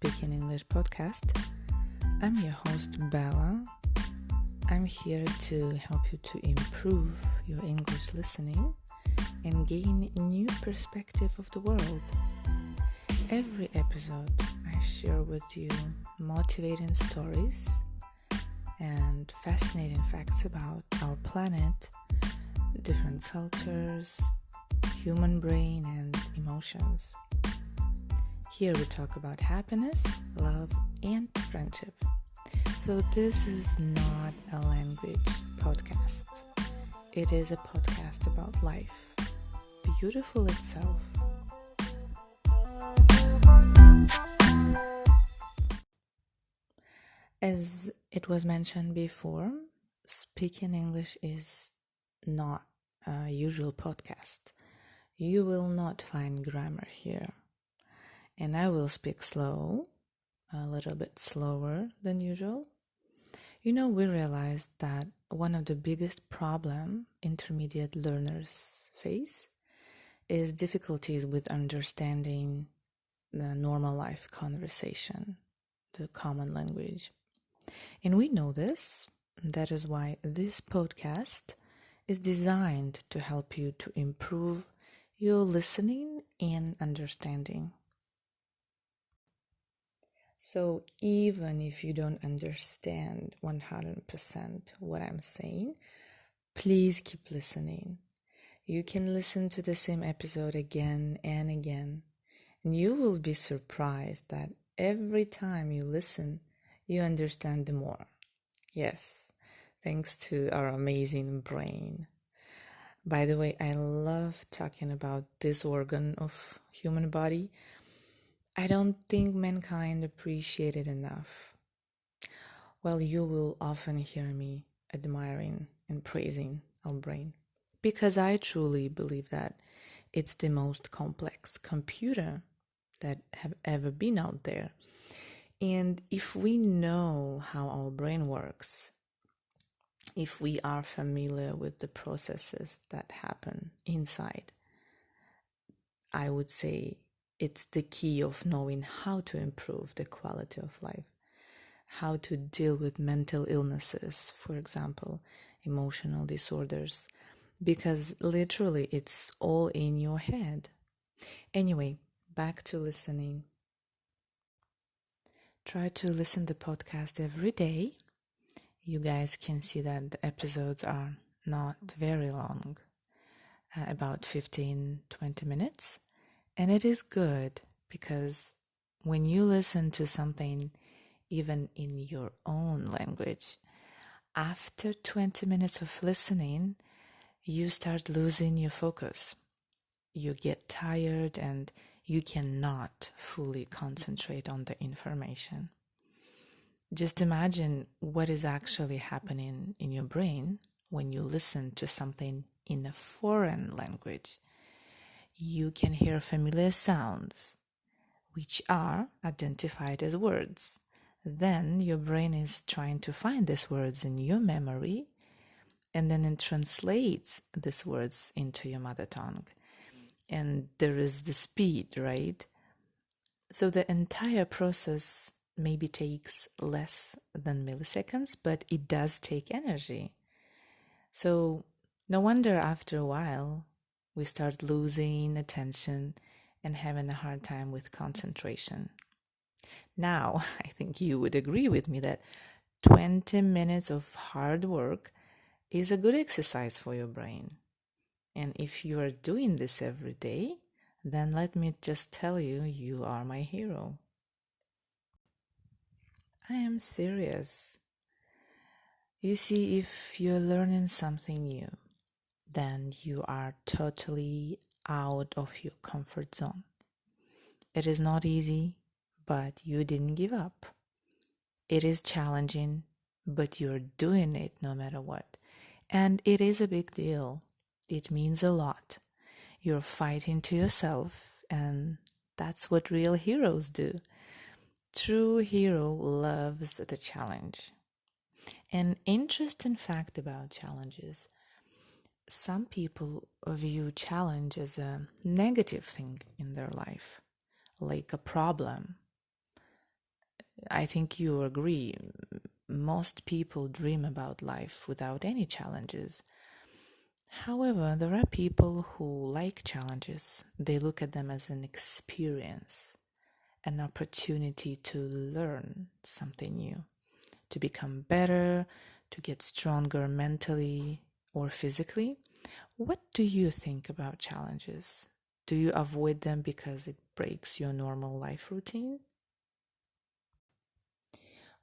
Speaking English podcast. I'm your host, Bella. I'm here to help you to improve your English listening and gain a new perspective of the world. Every episode, I share with you motivating stories and fascinating facts about our planet, different cultures, human brain, and emotions. Here we talk about happiness, love, and friendship. So this is not a language podcast. It is a podcast about life, beautiful itself. As it was mentioned before, speaking English is not a usual podcast. You will not find grammar here. And I will speak slow, a little bit slower than usual. We realized that one of the biggest problems intermediate learners face is difficulties with understanding the normal life conversation, the common language. And we know this. That is why this podcast is designed to help you to improve your listening and understanding. So even if you don't understand 100% what I'm saying, please keep listening. You can listen to the same episode again and again, and you will be surprised that every time you listen, you understand more. Yes, thanks to our amazing brain. By the way, I love talking about this organ of human body. I don't think mankind appreciate it enough. Well, you will often hear me admiring and praising our brain because I truly believe that it's the most complex computer that have ever been out there. And if we know how our brain works, if we are familiar with the processes that happen inside, I would say it's the key of knowing how to improve the quality of life, how to deal with mental illnesses, for example, emotional disorders, because literally it's all in your head. Anyway, back to listening. Try to listen to the podcast every day. You guys can see that the episodes are not very long, about 15-20 minutes. And it is good because when you listen to something, even in your own language, after 20 minutes of listening, you start losing your focus. You get tired and you cannot fully concentrate on the information. Just imagine what is actually happening in your brain when you listen to something in a foreign language. You can hear familiar sounds, which are identified as words. Then your brain is trying to find these words in your memory, and then it translates these words into your mother tongue. And there is the speed, right? So the entire process maybe takes less than milliseconds, but it does take energy. So no wonder after a while, we start losing attention and having a hard time with concentration. Now, I think you would agree with me that 20 minutes of hard work is a good exercise for your brain. And if you are doing this every day, then let me just tell you, you are my hero. I am serious. You see, if you're learning something new, then you are totally out of your comfort zone. It is not easy, but you didn't give up. It is challenging, but you're doing it no matter what. And it is a big deal. It means a lot. You're fighting to yourself, and that's what real heroes do. True hero loves the challenge. An interesting fact about challenges: some people view challenge as a negative thing in their life, like a problem. I think you agree, most people dream about life without any challenges. However, there are people who like challenges. They look at them as an experience, an opportunity to learn something new, to become better, to get stronger mentally or physically. What do you think about challenges? Do you avoid them because it breaks your normal life routine?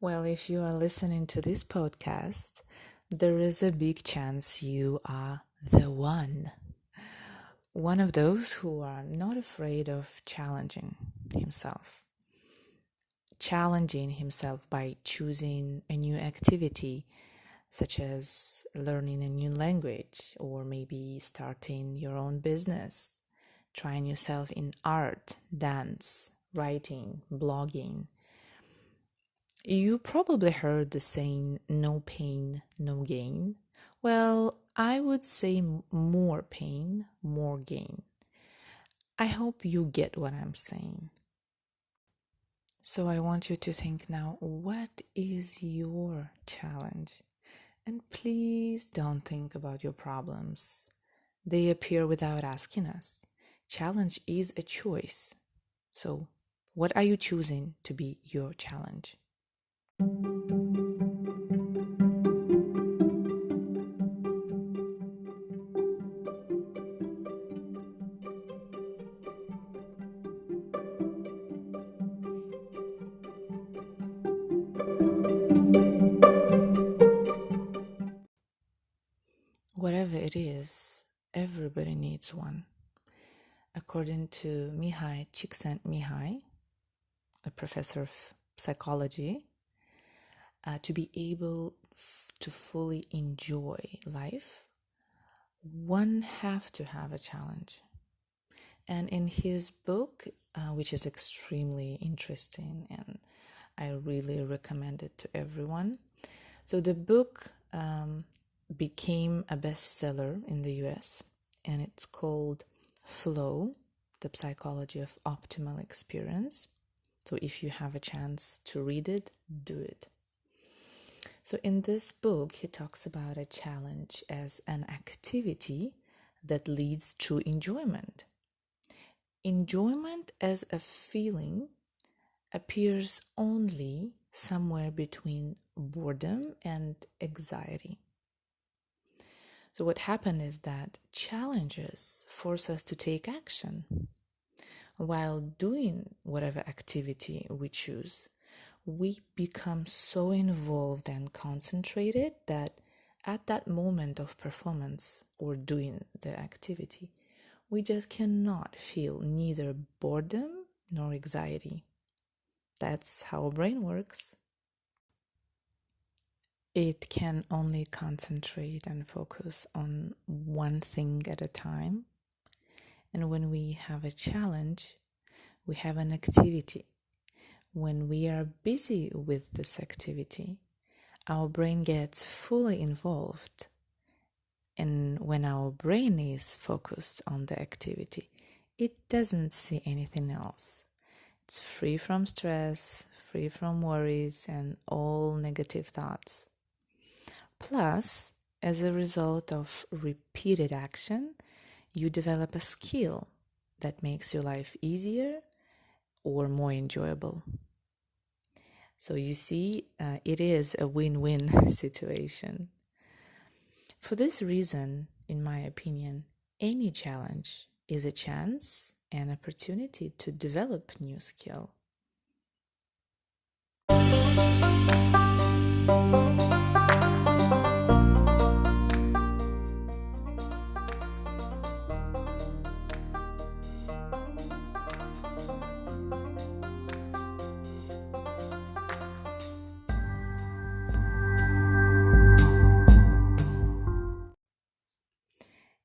Well, if you are listening to this podcast, there is a big chance you are the one. One of those who are not afraid of challenging himself by choosing a new activity, such as learning a new language or maybe starting your own business, trying yourself in art, dance, writing, blogging. You probably heard the saying, no pain, no gain. Well, I would say more pain, more gain. I hope you get what I'm saying. So I want you to think now, what is your challenge? And please don't think about your problems. They appear without asking us. Challenge is a choice. So, what are you choosing to be your challenge? Whatever it is, everybody needs one. According to Mihai Csikszentmihalyi, a professor of psychology, to be able to fully enjoy life, one have to have a challenge. And in his book, which is extremely interesting, and I really recommend it to everyone. So the book became a bestseller in the US, and it's called Flow, The Psychology of Optimal Experience. So if you have a chance to read it, do it. So in this book, he talks about a challenge as an activity that leads to enjoyment. Enjoyment as a feeling appears only somewhere between boredom and anxiety. So what happened is that challenges force us to take action. While doing whatever activity we choose, we become so involved and concentrated that at that moment of performance or doing the activity, we just cannot feel neither boredom nor anxiety. That's how our brain works. It can only concentrate and focus on one thing at a time. And when we have a challenge, we have an activity. When we are busy with this activity, our brain gets fully involved. And when our brain is focused on the activity, it doesn't see anything else. It's free from stress, free from worries, and all negative thoughts. Plus, as a result of repeated action, you develop a skill that makes your life easier or more enjoyable. So you see, it is a win-win situation. For this reason, in my opinion, any challenge is a chance and opportunity to develop new skill.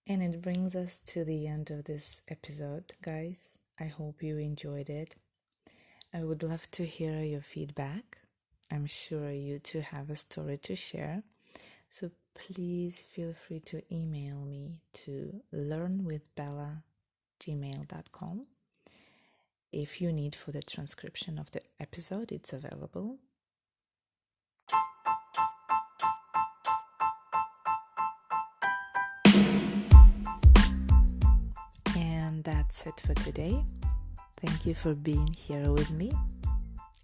And it brings us to the end of this episode, guys. I hope you enjoyed it. I would love to hear your feedback. I'm sure you too have a story to share. So please feel free to email me to learnwithbella@gmail.com. If you need for the transcription of the episode, it's available. And that's it for today. Thank you for being here with me.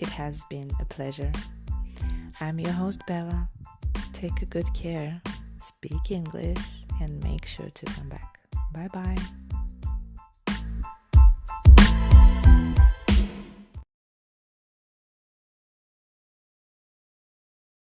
It has been a pleasure. I'm your host, Bella. Take a good care, speak English, and make sure to come back. Bye-bye.